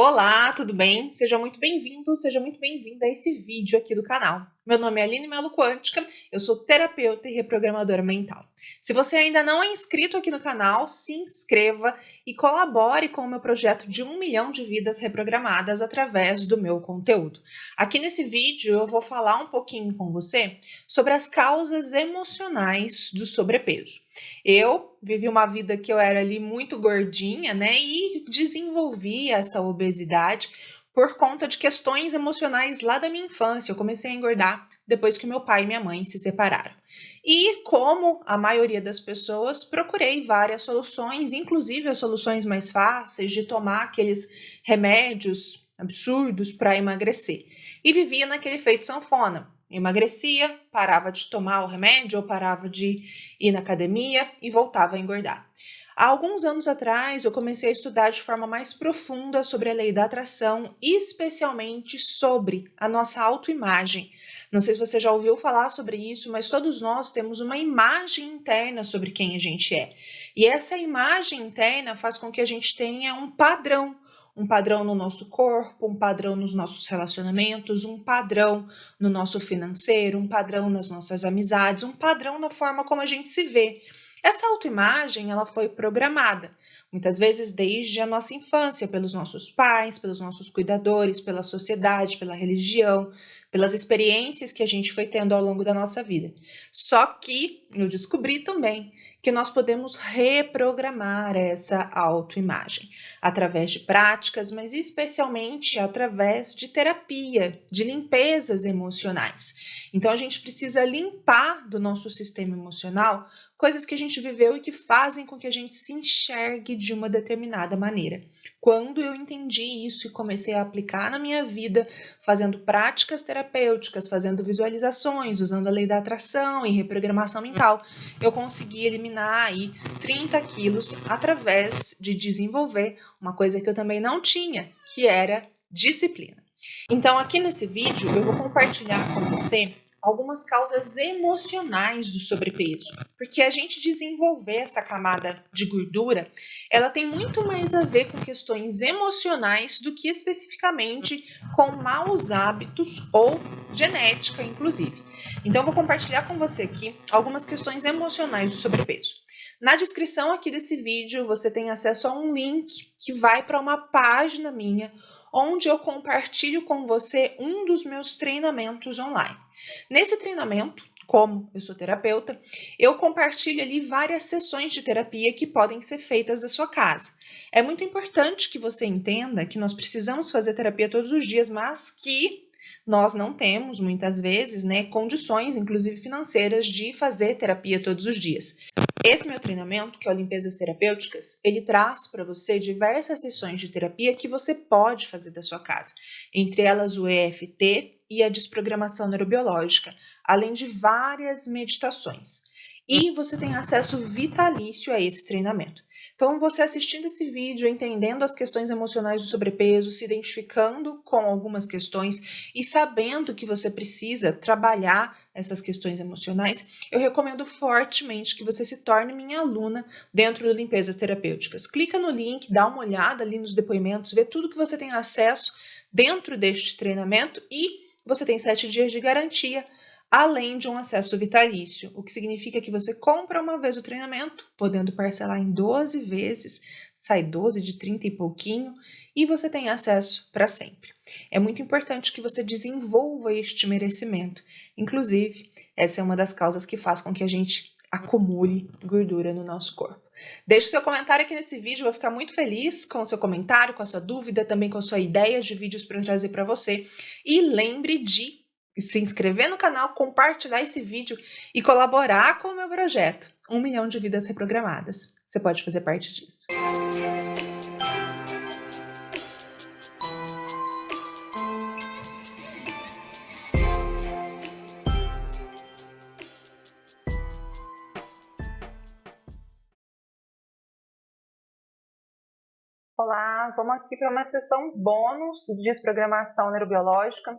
Olá, tudo bem? Seja muito bem-vindo, seja muito bem-vinda a esse vídeo aqui do canal. Meu nome é Aline Melo Quântica, eu sou terapeuta e reprogramadora mental. Se você ainda não é inscrito aqui no canal, se inscreva e colabore com o meu projeto de 1 milhão de vidas reprogramadas através do meu conteúdo. Aqui nesse vídeo eu vou falar um pouquinho com você sobre as causas emocionais do sobrepeso. Eu vivi uma vida que eu era ali muito gordinha, né? E desenvolvi essa obesidade por conta de questões emocionais lá da minha infância. Eu comecei a engordar depois que meu pai e minha mãe se separaram. E como a maioria das pessoas, procurei várias soluções, inclusive as soluções mais fáceis de tomar aqueles remédios absurdos para emagrecer. E vivia naquele efeito sanfona. Emagrecia, parava de tomar o remédio ou parava de ir na academia e voltava a engordar. Há alguns anos atrás, eu comecei a estudar de forma mais profunda sobre a lei da atração, especialmente sobre a nossa autoimagem. Não sei se você já ouviu falar sobre isso, mas todos nós temos uma imagem interna sobre quem a gente é. E essa imagem interna faz com que a gente tenha um padrão no nosso corpo, um padrão nos nossos relacionamentos, um padrão no nosso financeiro, um padrão nas nossas amizades, um padrão na forma como a gente se vê. Essa autoimagem, ela foi programada, muitas vezes desde a nossa infância, pelos nossos pais, pelos nossos cuidadores, pela sociedade, pela religião, pelas experiências que a gente foi tendo ao longo da nossa vida. Só que eu descobri também que nós podemos reprogramar essa autoimagem através de práticas, mas especialmente através de terapia, de limpezas emocionais. Então a gente precisa limpar do nosso sistema emocional coisas que a gente viveu e que fazem com que a gente se enxergue de uma determinada maneira. Quando eu entendi isso e comecei a aplicar na minha vida, fazendo práticas terapêuticas, fazendo visualizações, usando a lei da atração e reprogramação mental, eu consegui eliminar aí 30 quilos através de desenvolver uma coisa que eu também não tinha, que era disciplina. Então, aqui nesse vídeo, eu vou compartilhar com você algumas causas emocionais do sobrepeso, porque a gente desenvolver essa camada de gordura, ela tem muito mais a ver com questões emocionais do que especificamente com maus hábitos ou genética, inclusive. Então, eu vou compartilhar com você aqui algumas questões emocionais do sobrepeso. Na descrição aqui desse vídeo, você tem acesso a um link que vai para uma página minha, onde eu compartilho com você um dos meus treinamentos online. Nesse treinamento, como eu sou terapeuta, eu compartilho ali várias sessões de terapia que podem ser feitas da sua casa. É muito importante que você entenda que nós precisamos fazer terapia todos os dias, mas que nós não temos, muitas vezes, né, condições, inclusive financeiras, de fazer terapia todos os dias. Esse meu treinamento, que é o Limpezas Terapêuticas, ele traz para você diversas sessões de terapia que você pode fazer da sua casa, entre elas o EFT e a desprogramação neurobiológica, além de várias meditações. E você tem acesso vitalício a esse treinamento. Então, você assistindo esse vídeo, entendendo as questões emocionais do sobrepeso, se identificando com algumas questões e sabendo que você precisa trabalhar essas questões emocionais, eu recomendo fortemente que você se torne minha aluna dentro do Limpezas Terapêuticas. Clica no link, dá uma olhada ali nos depoimentos, vê tudo que você tem acesso dentro deste treinamento e você tem 7 dias de garantia, além de um acesso vitalício, o que significa que você compra uma vez o treinamento, podendo parcelar em 12 vezes, sai 12 de 30 e pouquinho, e você tem acesso para sempre. É muito importante que você desenvolva este merecimento. Inclusive, essa é uma das causas que faz com que a gente acumule gordura no nosso corpo. Deixe seu comentário aqui nesse vídeo, eu vou ficar muito feliz com o seu comentário, com a sua dúvida, também com a sua ideia de vídeos para eu trazer para você. E lembre de se inscrever no canal, compartilhar esse vídeo e colaborar com o meu projeto 1 milhão de vidas reprogramadas. Você pode fazer parte disso. Olá, vamos aqui para uma sessão bônus de desprogramação neurobiológica,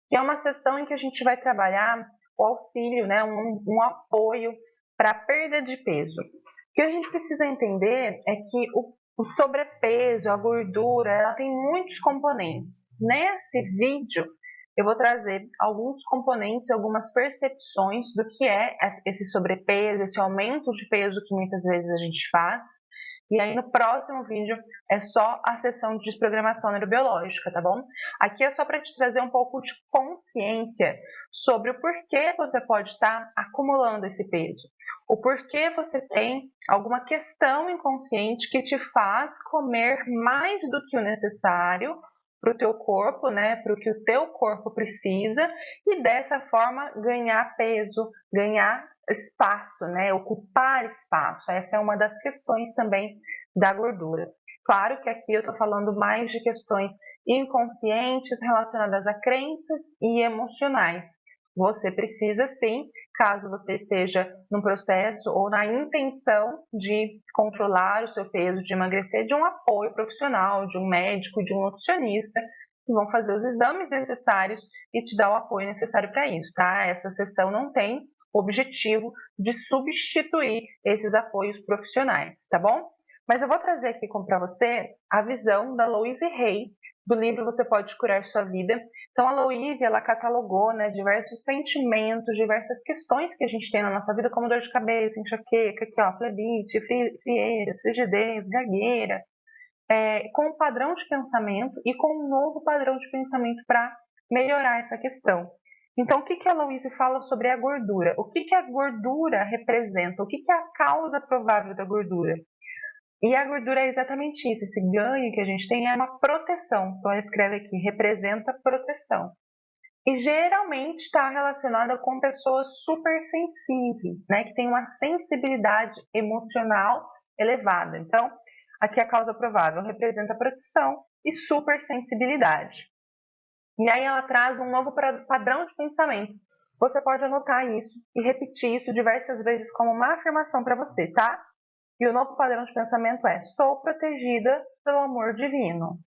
que é uma sessão em que a gente vai trabalhar o auxílio, né, um apoio para a perda de peso. O que a gente precisa entender é que O sobrepeso, a gordura, ela tem muitos componentes. Nesse vídeo, eu vou trazer alguns componentes, algumas percepções do que é esse sobrepeso, esse aumento de peso que muitas vezes a gente faz. E aí no próximo vídeo é só a sessão de desprogramação neurobiológica, tá bom? Aqui é só para te trazer um pouco de consciência sobre o porquê você pode estar acumulando esse peso. O porquê você tem alguma questão inconsciente que te faz comer mais do que o necessário para o teu corpo, né? Para o que o teu corpo precisa e dessa forma ganhar peso, ganhar espaço, né? Ocupar espaço. Essa é uma das questões também da gordura. Claro que aqui eu estou falando mais de questões inconscientes relacionadas a crenças e emocionais. Você precisa sim, caso você esteja num processo ou na intenção de controlar o seu peso, de emagrecer, de um apoio profissional, de um médico, de um nutricionista, que vão fazer os exames necessários e te dar o apoio necessário para isso, tá? Essa sessão não tem objetivo de substituir esses apoios profissionais, tá bom? Mas eu vou trazer aqui para você a visão da Louise Hay, do livro Você Pode Curar Sua Vida. Então a Louise, ela catalogou, né, diversos sentimentos, diversas questões que a gente tem na nossa vida, como dor de cabeça, enxaqueca, aqui, ó, flebite, frieiras, frigidez, gagueira, com um padrão de pensamento e com um novo padrão de pensamento para melhorar essa questão. Então, o que a Louise fala sobre a gordura? O que a gordura representa? O que é a causa provável da gordura? E a gordura é exatamente isso, esse ganho que a gente tem é uma proteção. Então, ela escreve aqui, representa proteção. E geralmente está relacionada com pessoas super sensíveis, né, que têm uma sensibilidade emocional elevada. Então, aqui a causa provável representa proteção e super sensibilidade. E aí ela traz um novo padrão de pensamento. Você pode anotar isso e repetir isso diversas vezes como uma afirmação para você, tá? E o novo padrão de pensamento é: sou protegida pelo amor divino.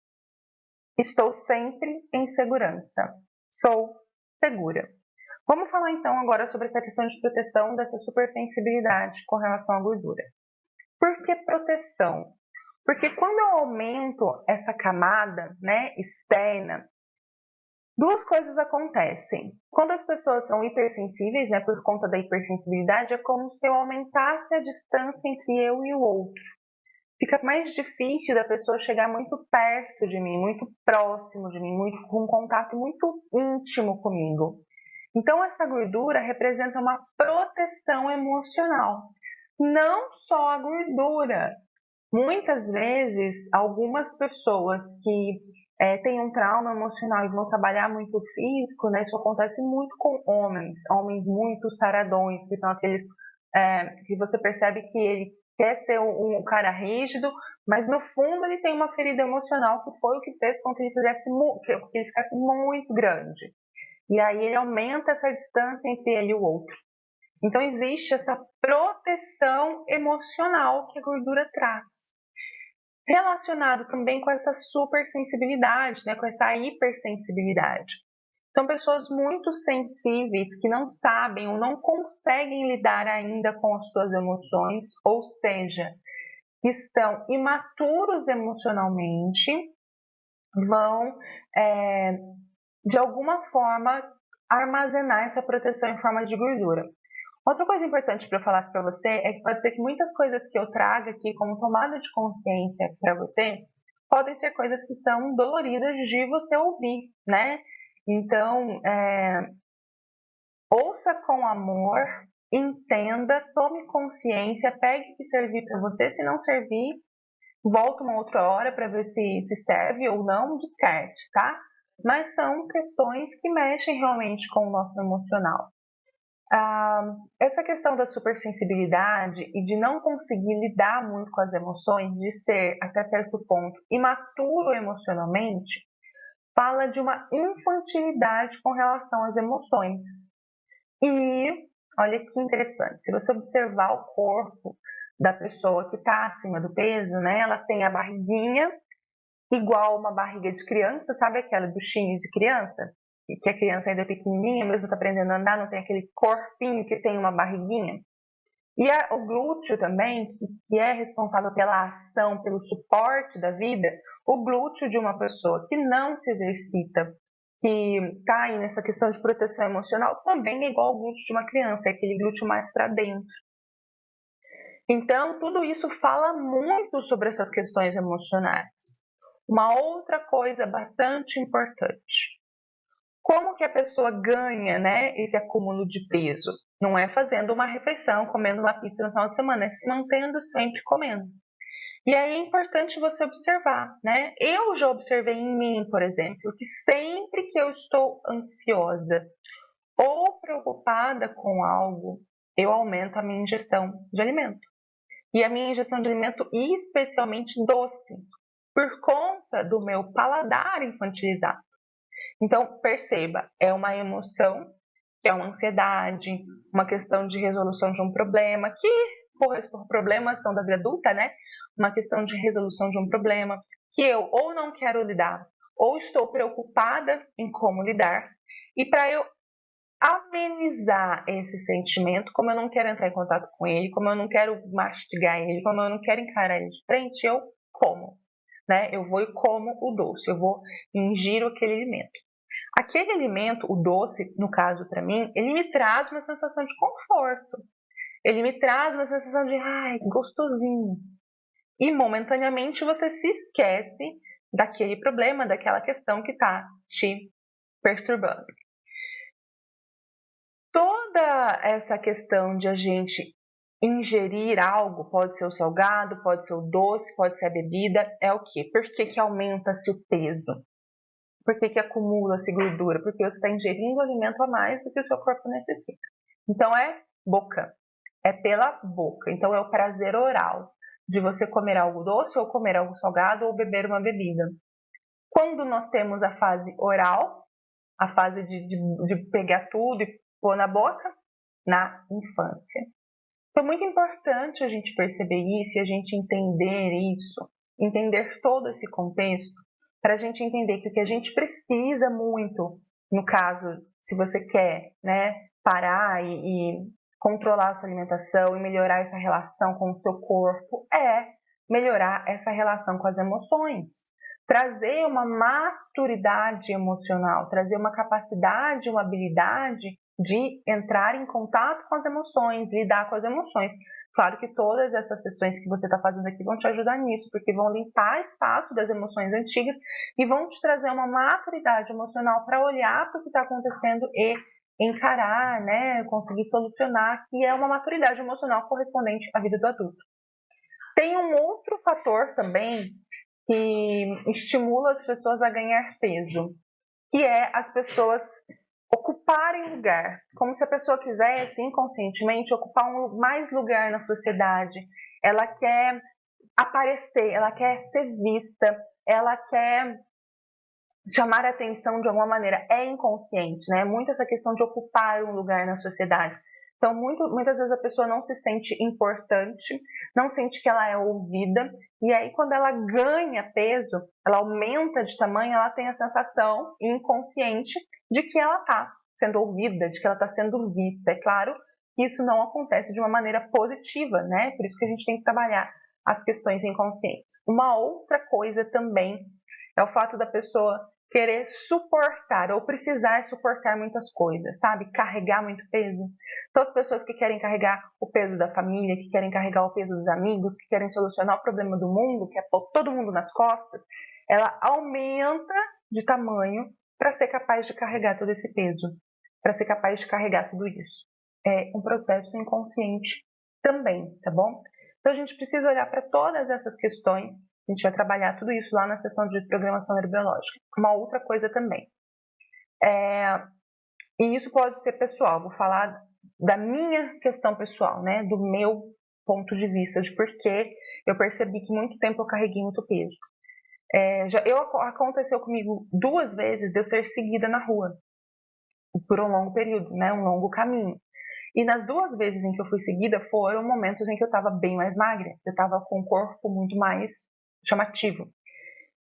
Estou sempre em segurança. Sou segura. Vamos falar então agora sobre essa questão de proteção dessa supersensibilidade com relação à gordura. Por que proteção? Porque quando eu aumento essa camada, né, externa, duas coisas acontecem. Quando as pessoas são hipersensíveis, né, por conta da hipersensibilidade, é como se eu aumentasse a distância entre eu e o outro. Fica mais difícil da pessoa chegar muito perto de mim, muito próximo de mim, com um contato muito íntimo comigo. Então, essa gordura representa uma proteção emocional. Não só a gordura. Muitas vezes, algumas pessoas que têm um trauma emocional e vão trabalhar muito o físico, né? Isso acontece muito com homens muito saradões, que são aqueles que você percebe que ele quer ser um cara rígido, mas no fundo ele tem uma ferida emocional que foi o que fez com que ele ficasse muito grande. E aí ele aumenta essa distância entre ele e o outro. Então existe essa proteção emocional que a gordura traz. Relacionado também com essa supersensibilidade, né, com essa hipersensibilidade. São pessoas muito sensíveis que não sabem ou não conseguem lidar ainda com as suas emoções, ou seja, estão imaturos emocionalmente, vão de alguma forma armazenar essa proteção em forma de gordura. Outra coisa importante para eu falar para você é que pode ser que muitas coisas que eu traga aqui como tomada de consciência para você podem ser coisas que são doloridas de você ouvir, né? Então, ouça com amor, entenda, tome consciência, pegue o que servir para você. Se não servir, volta uma outra hora para ver se serve ou não, descarte, tá? Mas são questões que mexem realmente com o nosso emocional. Essa questão da supersensibilidade e de não conseguir lidar muito com as emoções, de ser, até certo ponto, imaturo emocionalmente, fala de uma infantilidade com relação às emoções. E, olha que interessante, se você observar o corpo da pessoa que está acima do peso, né, ela tem a barriguinha igual uma barriga de criança, sabe aquela buchinha de criança? Que a criança ainda é pequenininha, mesmo está aprendendo a andar, não tem aquele corpinho que tem uma barriguinha. E o glúteo também, que é responsável pela ação, pelo suporte da vida, o glúteo de uma pessoa que não se exercita, que está aí nessa questão de proteção emocional, também é igual ao glúteo de uma criança, é aquele glúteo mais para dentro. Então, tudo isso fala muito sobre essas questões emocionais. Uma outra coisa bastante importante. Como que a pessoa ganha, né, esse acúmulo de peso? Não é fazendo uma refeição, comendo uma pizza no final de semana, é se mantendo sempre comendo. E aí é importante você observar, né? Eu já observei em mim, por exemplo, que sempre que eu estou ansiosa ou preocupada com algo, eu aumento a minha ingestão de alimento. E a minha ingestão de alimento, especialmente doce, por conta do meu paladar infantilizado. Então, perceba, é uma emoção, que é uma ansiedade, uma questão de resolução de um problema, que por problemas são da vida adulta, né? Uma questão de resolução de um problema, que eu ou não quero lidar, ou estou preocupada em como lidar. E para eu amenizar esse sentimento, como eu não quero entrar em contato com ele, como eu não quero mastigar ele, como eu não quero encarar ele de frente, eu como, né? Eu vou e como o doce, eu vou ingiro aquele alimento. Aquele alimento, o doce, no caso para mim, ele me traz uma sensação de conforto. Ele me traz uma sensação de, ai, gostosinho. E momentaneamente você se esquece daquele problema, daquela questão que está te perturbando. Toda essa questão de a gente ingerir algo, pode ser o salgado, pode ser o doce, pode ser a bebida, é o quê? Por que aumenta-se o peso? Por que acumula-se gordura? Porque você está ingerindo alimento a mais do que o seu corpo necessita. Então é boca, é pela boca. Então é o prazer oral de você comer algo doce ou comer algo salgado ou beber uma bebida. Quando nós temos a fase oral, a fase de pegar tudo e pôr na boca, na infância. Então é muito importante a gente perceber isso e a gente entender isso, entender todo esse contexto, para a gente entender que o que a gente precisa muito, no caso, se você quer, né, parar e controlar a sua alimentação e melhorar essa relação com o seu corpo, é melhorar essa relação com as emoções. Trazer uma maturidade emocional, trazer uma capacidade, uma habilidade de entrar em contato com as emoções, lidar com as emoções. Claro que todas essas sessões que você está fazendo aqui vão te ajudar nisso, porque vão limpar espaço das emoções antigas e vão te trazer uma maturidade emocional para olhar para o que está acontecendo e encarar, né, conseguir solucionar, que é uma maturidade emocional correspondente à vida do adulto. Tem um outro fator também que estimula as pessoas a ganhar peso, que é as pessoas ocuparem lugar, como se a pessoa quisesse inconscientemente ocupar mais lugar na sociedade. Ela quer aparecer, ela quer ser vista, ela quer chamar a atenção de alguma maneira. É inconsciente, né? Muito essa questão de ocupar um lugar na sociedade. Então, muitas vezes a pessoa não se sente importante, não sente que ela é ouvida, e aí quando ela ganha peso, ela aumenta de tamanho, ela tem a sensação inconsciente de que ela está sendo ouvida, de que ela está sendo vista. É claro que isso não acontece de uma maneira positiva, né? Por isso que a gente tem que trabalhar as questões inconscientes. Uma outra coisa também é o fato da pessoa querer suportar ou precisar suportar muitas coisas, sabe? Carregar muito peso. Então, as pessoas que querem carregar o peso da família, que querem carregar o peso dos amigos, que querem solucionar o problema do mundo, que é pôr todo mundo nas costas, ela aumenta de tamanho para ser capaz de carregar todo esse peso, para ser capaz de carregar tudo isso. É um processo inconsciente também, tá bom? Então, a gente precisa olhar para todas essas questões. A gente vai trabalhar tudo isso lá na sessão de programação neurobiológica. Uma outra coisa também. E isso pode ser pessoal. Vou falar da minha questão pessoal, né? Do meu ponto de vista, de porquê eu percebi que muito tempo eu carreguei muito peso. Aconteceu comigo 2 vezes de eu ser seguida na rua por um longo período, né? Um longo caminho. E nas 2 vezes em que eu fui seguida foram momentos em que eu estava bem mais magra. Eu estava com um corpo muito mais chamativo.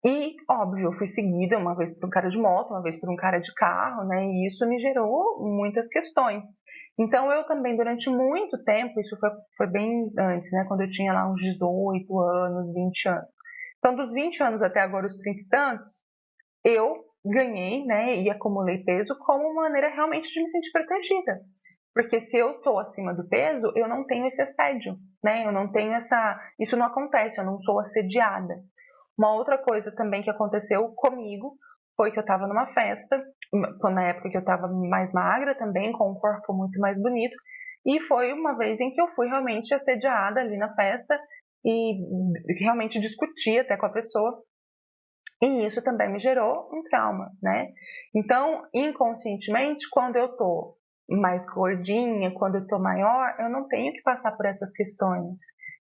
E, óbvio, eu fui seguida uma vez por um cara de moto, uma vez por um cara de carro, né? E isso me gerou muitas questões. Então, eu também, durante muito tempo, isso foi bem antes, né? Quando eu tinha lá uns 18 anos, 20 anos. Então, dos 20 anos até agora, os 30 e tantos, eu ganhei, né, e acumulei peso como uma maneira realmente de me sentir protegida. Porque se eu estou acima do peso, eu não tenho esse assédio, né? Eu não tenho essa... Isso não acontece, eu não sou assediada. Uma outra coisa também que aconteceu comigo foi que eu estava numa festa, na época que eu estava mais magra também, com um corpo muito mais bonito, e foi uma vez em que eu fui realmente assediada ali na festa e realmente discuti até com a pessoa, e isso também me gerou um trauma, né? Então, inconscientemente, quando eu tô mais gordinha, quando eu tô maior, eu não tenho que passar por essas questões.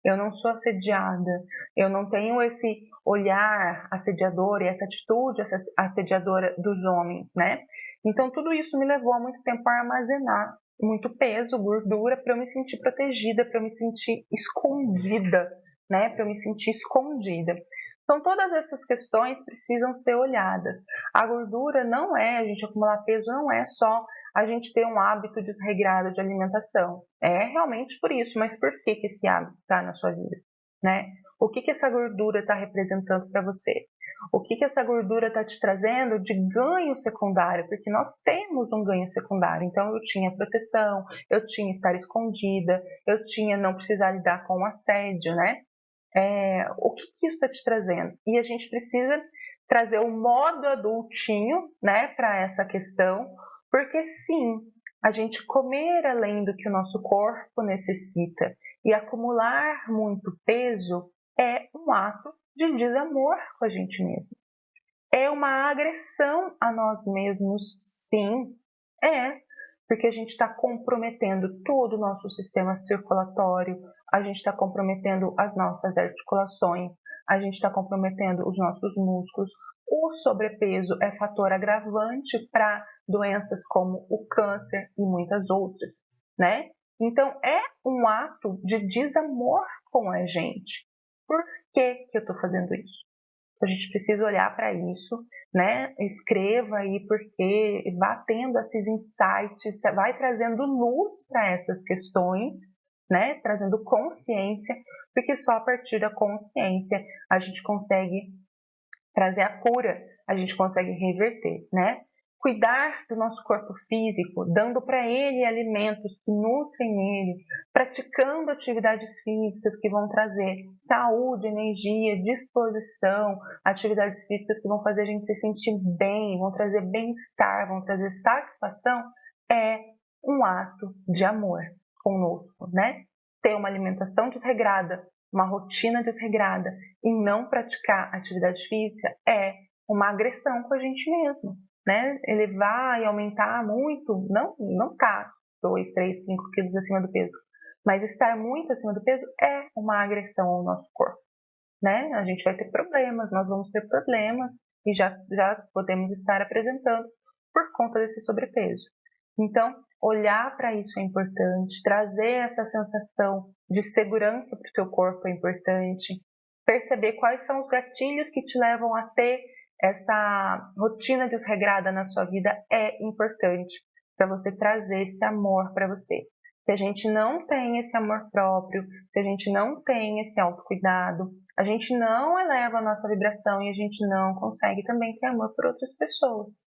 Eu não sou assediada, eu não tenho esse olhar assediador e essa atitude assediadora dos homens, né? Então, tudo isso me levou há muito tempo a armazenar muito peso, gordura, para eu me sentir protegida, para eu me sentir escondida, né? Para eu me sentir escondida. Então, todas essas questões precisam ser olhadas. A gordura não é, a gente acumular peso não é só a gente ter um hábito desregrado de alimentação. É realmente por isso, mas por que esse hábito está na sua vida? Né? O que essa gordura está representando para você? O que essa gordura está te trazendo de ganho secundário? Porque nós temos um ganho secundário. Então, eu tinha proteção, eu tinha estar escondida, eu tinha não precisar lidar com o assédio, né? O que isso está te trazendo? E a gente precisa trazer o modo adultinho, né, para essa questão, porque sim, a gente comer além do que o nosso corpo necessita e acumular muito peso é um ato de desamor com a gente mesmo. É uma agressão a nós mesmos, sim, porque a gente está comprometendo todo o nosso sistema circulatório, a gente está comprometendo as nossas articulações, a gente está comprometendo os nossos músculos. O sobrepeso é fator agravante para doenças como o câncer e muitas outras, né? Então, é um ato de desamor com a gente. Por que eu estou fazendo isso? A gente precisa olhar para isso, né? Escreva aí porque vá tendo esses insights, vai trazendo luz para essas questões, né? Trazendo consciência, porque só a partir da consciência a gente consegue trazer a cura, a gente consegue reverter, né? Cuidar do nosso corpo físico, dando para ele alimentos que nutrem ele, praticando atividades físicas que vão trazer saúde, energia, disposição, atividades físicas que vão fazer a gente se sentir bem, vão trazer bem-estar, vão trazer satisfação, é um ato de amor conosco, né? Ter uma alimentação desregrada, uma rotina desregrada e não praticar atividade física é uma agressão com a gente mesmo, né? Elevar e aumentar muito, não tá 2, 3, 5 quilos acima do peso, mas estar muito acima do peso é uma agressão ao nosso corpo, né? A gente vai ter problemas, nós vamos ter problemas e já podemos estar apresentando por conta desse sobrepeso. Então, olhar para isso é importante, trazer essa sensação de segurança para o teu corpo é importante, perceber quais são os gatilhos que te levam a ter essa rotina desregrada na sua vida é importante para você trazer esse amor para você. Se a gente não tem esse amor próprio, se a gente não tem esse autocuidado, a gente não eleva a nossa vibração e a gente não consegue também ter amor por outras pessoas.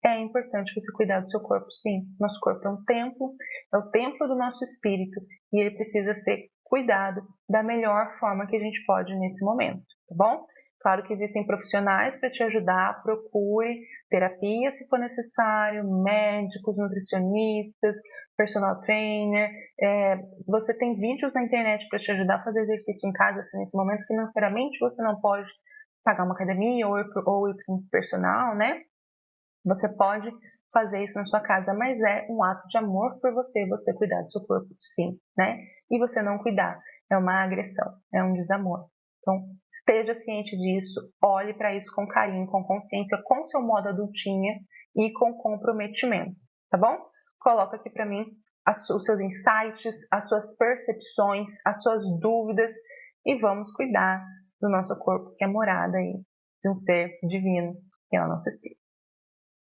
É importante você cuidar do seu corpo, sim. Nosso corpo é um templo, é o templo do nosso espírito e ele precisa ser cuidado da melhor forma que a gente pode nesse momento, tá bom? Claro que existem profissionais para te ajudar, procure terapia se for necessário, médicos, nutricionistas, personal trainer. Você tem vídeos na internet para te ajudar a fazer exercício em casa, se nesse momento financeiramente você não pode pagar uma academia ou ir para um personal, né? Você pode fazer isso na sua casa, mas é um ato de amor por você cuidar do seu corpo, sim, né? E você não cuidar, é uma agressão, é um desamor. Então, esteja ciente disso, olhe para isso com carinho, com consciência, com seu modo adultinha e com comprometimento, tá bom? Coloca aqui para mim os seus insights, as suas percepções, as suas dúvidas e vamos cuidar do nosso corpo, que é morada aí de um ser divino, que é o nosso espírito.